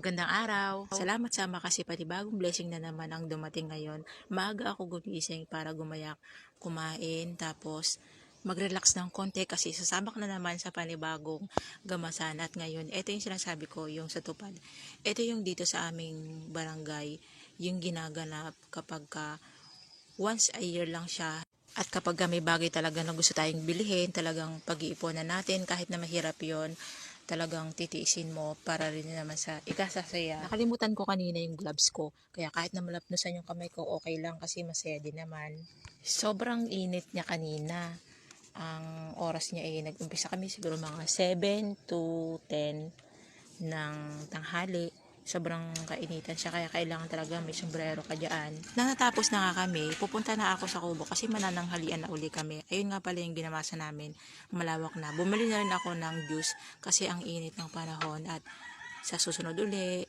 Magandang araw. Salamat sa kasi panibagong blessing na naman ang dumating ngayon. Maaga ako gumising para gumayak, kumain, tapos mag-relax ng konti kasi sasabak na naman sa panibagong gamasan. At ngayon, ito yung sinasabi ko, yung sa tupad. Ito yung dito sa aming barangay, yung ginaganap kapag once a year lang siya. At kapag may bagay talaga na gusto tayong bilhin, talagang pag-iipunan natin kahit na mahirap yon, talagang titiisin mo para rin naman sa ikasasaya. Nakalimutan ko kanina yung gloves ko, kaya kahit na malapnusan yung kamay ko, okay lang kasi masaya din naman. Sobrang init niya kanina. Ang oras niya ay nag-umpisa kami siguro mga 7 to 10 ng tanghali. Sobrang kainitan siya kaya kailangan talaga may sombrero ka dyan. Nang natapos na nga kami, pupunta na ako sa kubo kasi manananghalian na uli kami. Ayun nga pala yung ginamasa namin, malawak na. Bumili na rin ako ng juice kasi ang init ng panahon at sa susunod uli,